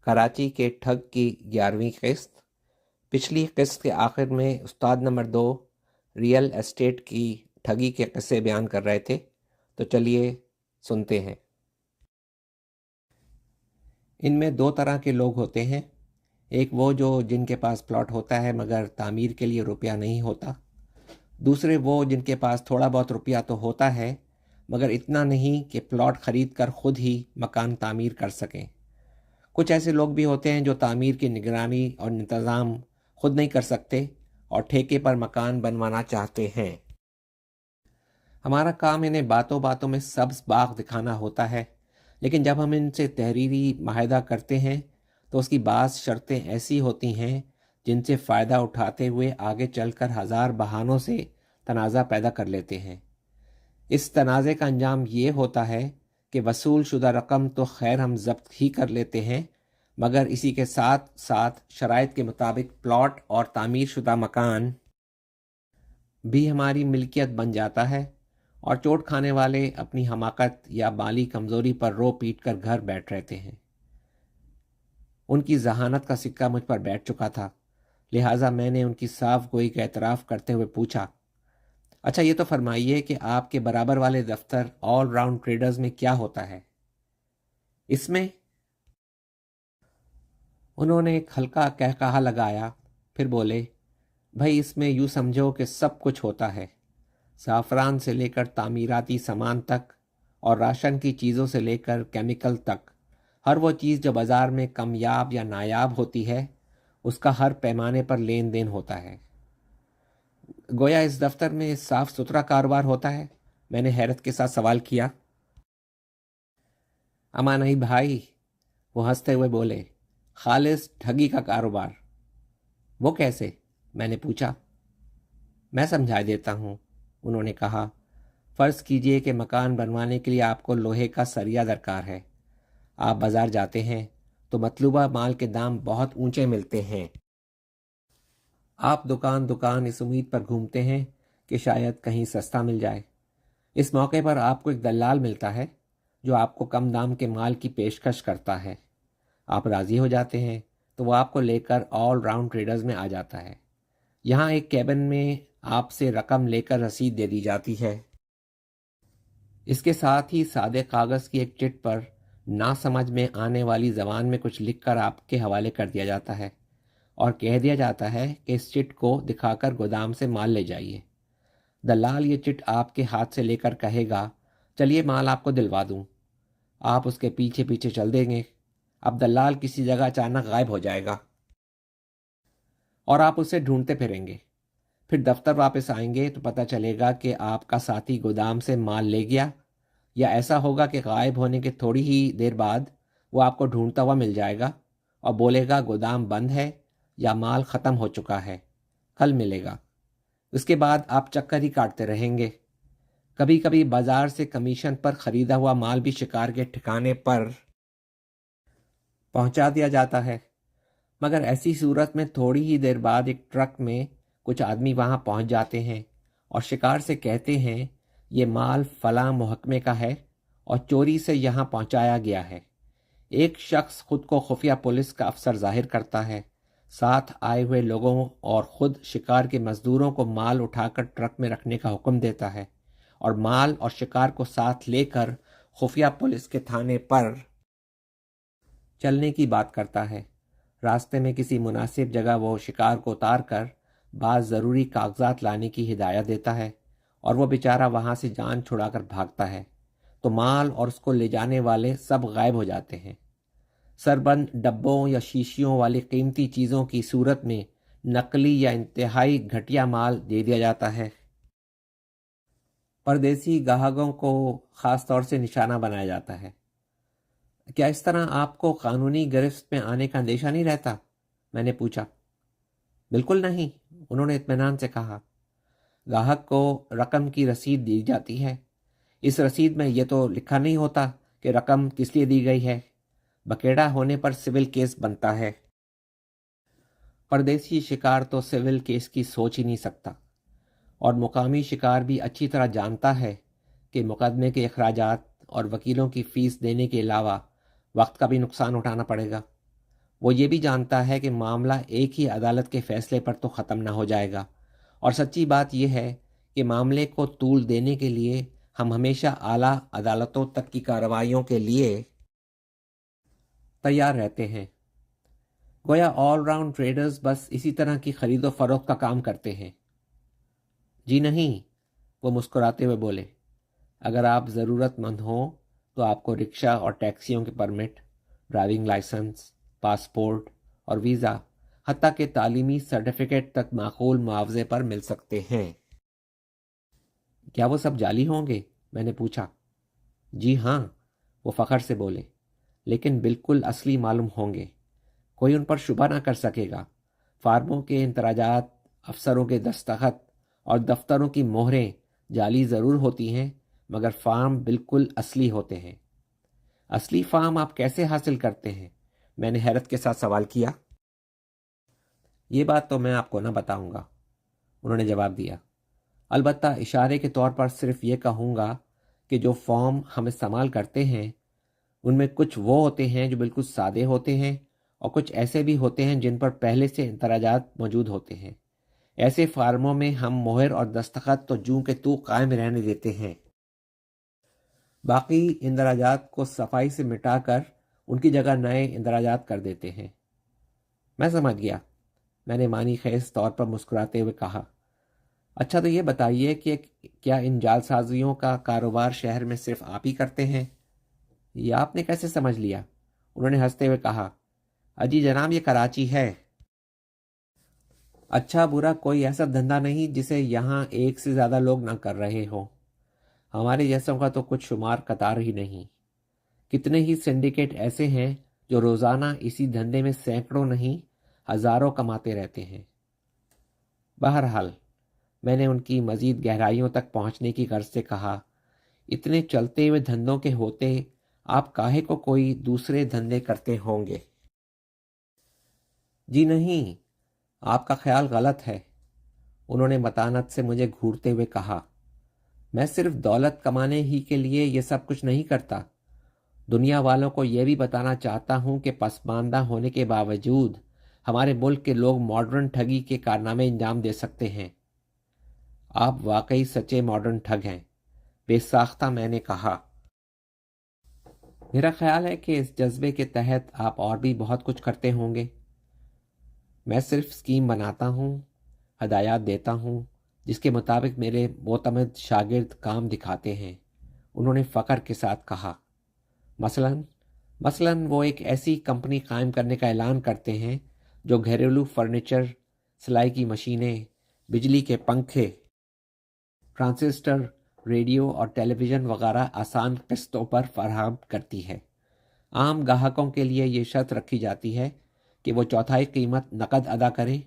کراچی کے ٹھگ کی 11ویں قسط۔ پچھلی قسط کے آخر میں استاد نمبر 2 ریئل اسٹیٹ کی ٹھگی کے قصے بیان کر رہے تھے، تو چلیے سنتے ہیں۔ ان میں 2 طرح کے لوگ ہوتے ہیں، ایک وہ جن کے پاس پلاٹ ہوتا ہے مگر تعمیر کے لیے روپیہ نہیں ہوتا، دوسرے وہ جن کے پاس تھوڑا بہت روپیہ تو ہوتا ہے مگر اتنا نہیں کہ پلاٹ خرید کر خود ہی مکان تعمیر کر سکیں۔ کچھ ایسے لوگ بھی ہوتے ہیں جو تعمیر کی نگرانی اور انتظام خود نہیں کر سکتے اور ٹھیکے پر مکان بنوانا چاہتے ہیں۔ ہمارا کام انہیں باتوں باتوں میں سبز باغ دکھانا ہوتا ہے، لیکن جب ہم ان سے تحریری معاہدہ کرتے ہیں تو اس کی بعض شرطیں ایسی ہوتی ہیں جن سے فائدہ اٹھاتے ہوئے آگے چل کر ہزار بہانوں سے تنازع پیدا کر لیتے ہیں۔ اس تنازع کا انجام یہ ہوتا ہے کہ وصول شدہ رقم تو خیر ہم ضبط ہی کر لیتے ہیں، مگر اسی کے ساتھ ساتھ شرائط کے مطابق پلاٹ اور تعمیر شدہ مکان بھی ہماری ملکیت بن جاتا ہے، اور چوٹ کھانے والے اپنی حماقت یا مالی کمزوری پر رو پیٹ کر گھر بیٹھ رہتے ہیں۔ ان کی ذہانت کا سکہ مجھ پر بیٹھ چکا تھا، لہٰذا میں نے ان کی صاف گوئی کا اعتراف کرتے ہوئے پوچھا، اچھا یہ تو فرمائیے کہ آپ کے برابر والے دفتر آل راؤنڈ ٹریڈرز میں کیا ہوتا ہے؟ اس میں انہوں نے ایک ہلکا قہقہا لگایا، پھر بولے، بھائی اس میں یوں سمجھو کہ سب کچھ ہوتا ہے، زعفران سے لے کر تعمیراتی سامان تک اور راشن کی چیزوں سے لے کر کیمیکل تک، ہر وہ چیز جو بازار میں کمیاب یا نایاب ہوتی ہے اس کا ہر پیمانے پر لین دین ہوتا ہے۔ گویا اس دفتر میں صاف ستھرا کاروبار ہوتا ہے؟ میں نے حیرت کے ساتھ سوال کیا۔ اما نہیں بھائی، وہ ہنستے ہوئے بولے، خالص ٹھگی کا کاروبار۔ وہ کیسے؟ میں نے پوچھا۔ میں سمجھا دیتا ہوں، انہوں نے کہا۔ فرض کیجئے کہ مکان بنوانے کے لیے آپ کو لوہے کا سریا درکار ہے۔ آپ بازار جاتے ہیں تو مطلوبہ مال کے دام بہت اونچے ملتے ہیں۔ آپ دکان دکان اس امید پر گھومتے ہیں کہ شاید کہیں سستا مل جائے۔ اس موقع پر آپ کو ایک دلال ملتا ہے جو آپ کو کم دام کے مال کی پیشکش کرتا ہے۔ آپ راضی ہو جاتے ہیں تو وہ آپ کو لے کر آل راؤنڈ ٹریڈرز میں آ جاتا ہے۔ یہاں ایک کیبن میں آپ سے رقم لے کر رسید دے دی جاتی ہے۔ اس کے ساتھ ہی سادے کاغذ کی ایک چٹ پر نہ سمجھ میں آنے والی زبان میں کچھ لکھ کر آپ کے حوالے کر دیا جاتا ہے اور کہہ دیا جاتا ہے کہ اس چٹ کو دکھا کر گودام سے مال لے جائیے۔ دلال یہ چٹ آپ کے ہاتھ سے لے کر کہے گا، چلیے مال آپ کو دلوا دوں۔ آپ اس کے پیچھے پیچھے چل دیں گے۔ اب دلال کسی جگہ اچانک غائب ہو جائے گا اور آپ اسے ڈھونڈتے پھریں گے۔ پھر دفتر واپس آئیں گے تو پتہ چلے گا کہ آپ کا ساتھی گودام سے مال لے گیا، یا ایسا ہوگا کہ غائب ہونے کے تھوڑی ہی دیر بعد وہ آپ کو ڈھونڈتا ہوا مل جائے گا اور بولے گا گودام بند ہے یا مال ختم ہو چکا ہے، کل ملے گا۔ اس کے بعد آپ چکر ہی کاٹتے رہیں گے۔ کبھی کبھی بازار سے کمیشن پر خریدا ہوا مال بھی شکار کے ٹھکانے پر پہنچا دیا جاتا ہے، مگر ایسی صورت میں تھوڑی ہی دیر بعد ایک ٹرک میں کچھ آدمی وہاں پہنچ جاتے ہیں اور شکار سے کہتے ہیں یہ مال فلاں محکمے کا ہے اور چوری سے یہاں پہنچایا گیا ہے۔ ایک شخص خود کو خفیہ پولیس کا افسر ظاہر کرتا ہے، ساتھ آئے ہوئے لوگوں اور خود شکار کے مزدوروں کو مال اٹھا کر ٹرک میں رکھنے کا حکم دیتا ہے اور مال اور شکار کو ساتھ لے کر خفیہ پولیس کے تھانے پر چلنے کی بات کرتا ہے۔ راستے میں کسی مناسب جگہ وہ شکار کو اتار کر بعض ضروری کاغذات لانے کی ہدایت دیتا ہے اور وہ بیچارہ وہاں سے جان چھڑا کر بھاگتا ہے تو مال اور اس کو لے جانے والے سب غائب ہو جاتے ہیں۔ سربند ڈبوں یا شیشیوں والی قیمتی چیزوں کی صورت میں نقلی یا انتہائی گھٹیا مال دے دیا جاتا ہے۔ پردیسی گاہکوں کو خاص طور سے نشانہ بنایا جاتا ہے۔ کیا اس طرح آپ کو قانونی گرفت میں آنے کا اندیشہ نہیں رہتا؟ میں نے پوچھا۔ بالکل نہیں، انہوں نے اطمینان سے کہا۔ گاہک کو رقم کی رسید دی جاتی ہے۔ اس رسید میں یہ تو لکھا نہیں ہوتا کہ رقم کس لیے دی گئی ہے۔ بکیڑا ہونے پر سول کیس بنتا ہے۔ پردیسی شکار تو سول کیس کی سوچ ہی نہیں سکتا، اور مقامی شکار بھی اچھی طرح جانتا ہے کہ مقدمے کے اخراجات اور وکیلوں کی فیس دینے کے علاوہ وقت کا بھی نقصان اٹھانا پڑے گا۔ وہ یہ بھی جانتا ہے کہ معاملہ ایک ہی عدالت کے فیصلے پر تو ختم نہ ہو جائے گا، اور سچی بات یہ ہے کہ معاملے کو طول دینے کے لیے ہم ہمیشہ اعلیٰ عدالتوں تک کی کارروائیوں کے لیے تیار رہتے ہیں۔ گویا آل راؤنڈ ٹریڈرز بس اسی طرح کی خرید و فروخت کا کام کرتے ہیں۔ جی نہیں، وہ مسکراتے ہوئے بولے، اگر آپ ضرورت مند ہوں تو آپ کو رکشہ اور ٹیکسیوں کے پرمٹ، ڈرائیونگ لائسنس، پاسپورٹ اور ویزا، حتیٰ کہ تعلیمی سرٹیفکیٹ تک معقول معاوضے پر مل سکتے ہیں۔ کیا وہ سب جعلی ہوں گے؟ میں نے پوچھا۔ جی ہاں، وہ فخر سے بولے، لیکن بالکل اصلی معلوم ہوں گے، کوئی ان پر شبہ نہ کر سکے گا۔ فارموں کے اندراجات، افسروں کے دستخط اور دفتروں کی مہریں جعلی ضرور ہوتی ہیں، مگر فارم بالکل اصلی ہوتے ہیں۔ اصلی فارم آپ کیسے حاصل کرتے ہیں؟ میں نے حیرت کے ساتھ سوال کیا۔ یہ بات تو میں آپ کو نہ بتاؤں گا، انہوں نے جواب دیا، البتہ اشارے کے طور پر صرف یہ کہوں گا کہ جو فارم ہم استعمال کرتے ہیں ان میں کچھ وہ ہوتے ہیں جو بالکل سادے ہوتے ہیں، اور کچھ ایسے بھی ہوتے ہیں جن پر پہلے سے اندراجات موجود ہوتے ہیں۔ ایسے فارموں میں ہم مہر اور دستخط تو جوں کہ تو قائم رہنے دیتے ہیں، باقی اندراجات کو صفائی سے مٹا کر ان کی جگہ نئے اندراجات کر دیتے ہیں۔ میں سمجھ گیا، میں نے معنی خیز طور پر مسکراتے ہوئے کہا۔ اچھا تو یہ بتائیے کہ کیا ان جعل سازیوں کا کاروبار شہر میں صرف آپ ہی کرتے ہیں؟ یہ آپ نے کیسے سمجھ لیا؟ انہوں نے ہنستے ہوئے کہا، اجی جناب، یہ کراچی ہے۔ اچھا برا کوئی ایسا دھندا نہیں جسے یہاں ایک سے زیادہ لوگ نہ کر رہے ہوں۔ ہمارے جیسوں کا تو کچھ شمار قطار ہی نہیں۔ کتنے ہی سنڈیکیٹ ایسے ہیں جو روزانہ اسی دھندے میں سینکڑوں نہیں ہزاروں کماتے رہتے ہیں۔ بہرحال میں نے ان کی مزید گہرائیوں تک پہنچنے کی غرض سے کہا، اتنے چلتے ہوئے دھندوں کے ہوتے آپ کاہے کو کوئی دوسرے دھندے کرتے ہوں گے؟ جی نہیں، آپ کا خیال غلط ہے، انہوں نے متانت سے مجھے گھورتے ہوئے کہا۔ میں صرف دولت کمانے ہی کے لیے یہ سب کچھ نہیں کرتا، دنیا والوں کو یہ بھی بتانا چاہتا ہوں کہ پسماندہ ہونے کے باوجود ہمارے ملک کے لوگ ماڈرن ٹھگی کے کارنامے انجام دے سکتے ہیں۔ آپ واقعی سچے ماڈرن ٹھگ ہیں، بے ساختہ میں نے کہا۔ میرا خیال ہے کہ اس جذبے کے تحت آپ اور بھی بہت کچھ کرتے ہوں گے۔ میں صرف اسکیم بناتا ہوں، ہدایات دیتا ہوں، جس کے مطابق میرے معتمد شاگرد کام دکھاتے ہیں، انہوں نے فخر کے ساتھ کہا۔ مثلاً وہ ایک ایسی کمپنی قائم کرنے کا اعلان کرتے ہیں جو گھریلو فرنیچر، سلائی کی مشینیں، بجلی کے پنکھے، ٹرانسسٹر، ریڈیو اور ٹیلی ویژن وغیرہ آسان قسطوں پر فراہم کرتی ہے۔ عام گاہکوں کے لیے یہ شرط رکھی جاتی ہے کہ وہ چوتھائی قیمت نقد ادا کریں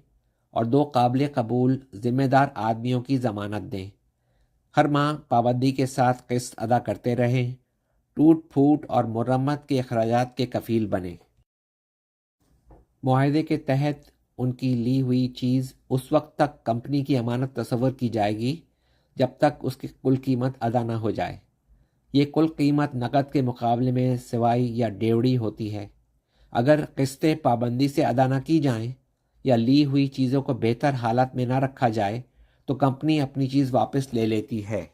اور 2 قابل قبول ذمہ دار آدمیوں کی ضمانت دیں، ہر ماہ پابندی کے ساتھ قسط ادا کرتے رہیں، ٹوٹ پھوٹ اور مرمت کے اخراجات کے کفیل بنیں۔ معاہدے کے تحت ان کی لی ہوئی چیز اس وقت تک کمپنی کی امانت تصور کی جائے گی جب تک اس کی کل قیمت ادا نہ ہو جائے۔ یہ کل قیمت نقد کے مقابلے میں سوائی یا ڈیوڑی ہوتی ہے۔ اگر قسطیں پابندی سے ادا نہ کی جائیں یا لی ہوئی چیزوں کو بہتر حالت میں نہ رکھا جائے تو کمپنی اپنی چیز واپس لے لیتی ہے،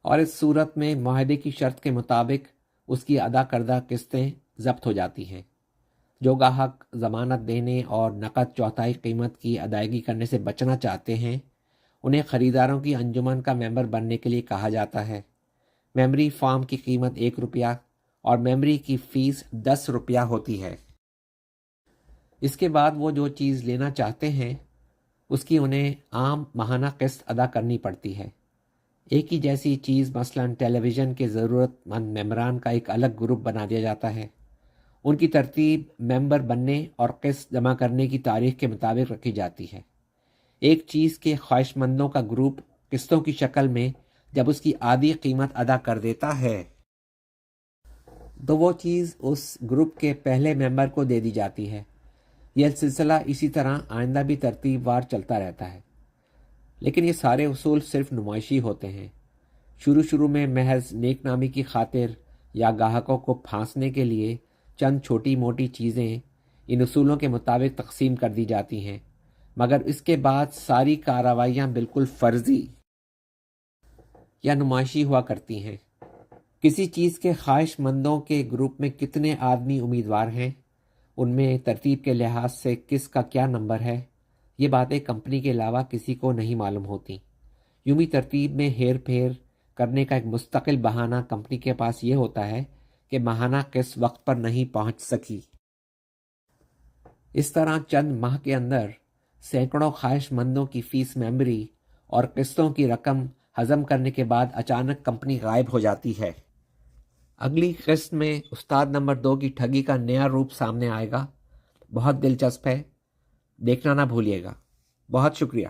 اور اس صورت میں معاہدے کی شرط کے مطابق اس کی ادا کردہ قسطیں ضبط ہو جاتی ہیں۔ جو گاہک ضمانت دینے اور نقد چوتھائی قیمت کی ادائیگی کرنے سے بچنا چاہتے ہیں، انہیں خریداروں کی انجمن کا ممبر بننے کے لیے کہا جاتا ہے۔ میمبری فارم کی قیمت 1 روپیہ اور میمبری کی فیس 10 روپیہ ہوتی ہے۔ اس کے بعد وہ جو چیز لینا چاہتے ہیں اس کی انہیں عام ماہانہ قسط ادا کرنی پڑتی ہے۔ ایک ہی جیسی چیز مثلاً ٹیلی ویژن کے ضرورت مند ممبران کا ایک الگ گروپ بنا دیا جاتا ہے۔ ان کی ترتیب ممبر بننے اور قسط جمع کرنے کی تاریخ کے مطابق رکھی جاتی ہے۔ ایک چیز کے خواہش مندوں کا گروپ قسطوں کی شکل میں جب اس کی آدھی قیمت ادا کر دیتا ہے تو وہ چیز اس گروپ کے پہلے ممبر کو دے دی جاتی ہے۔ یہ سلسلہ اسی طرح آئندہ بھی ترتیب وار چلتا رہتا ہے، لیکن یہ سارے اصول صرف نمائشی ہوتے ہیں۔ شروع میں محض نیک نامی کی خاطر یا گاہکوں کو پھانسنے کے لیے چند چھوٹی موٹی چیزیں ان اصولوں کے مطابق تقسیم کر دی جاتی ہیں، مگر اس کے بعد ساری کارروائیاں بالکل فرضی یا نمائشی ہوا کرتی ہیں۔ کسی چیز کے خواہش مندوں کے گروپ میں کتنے آدمی امیدوار ہیں، ان میں ترتیب کے لحاظ سے کس کا کیا نمبر ہے، یہ باتیں کمپنی کے علاوہ کسی کو نہیں معلوم ہوتی۔ یوں بھی ترتیب میں ہیر پھیر کرنے کا ایک مستقل بہانہ کمپنی کے پاس یہ ہوتا ہے کہ ماہانہ قسط وقت پر نہیں پہنچ سکی۔ اس طرح چند ماہ کے اندر سینکڑوں خواہش مندوں کی فیس ممبری اور قسطوں کی رقم ہضم کرنے کے بعد اچانک کمپنی غائب ہو جاتی ہے۔ اگلی قسط میں استاد نمبر 2 کی ٹھگی کا نیا روپ سامنے آئے گا۔ بہت دلچسپ ہے، دیکھنا نہ بھولیے گا۔ بہت شکریہ۔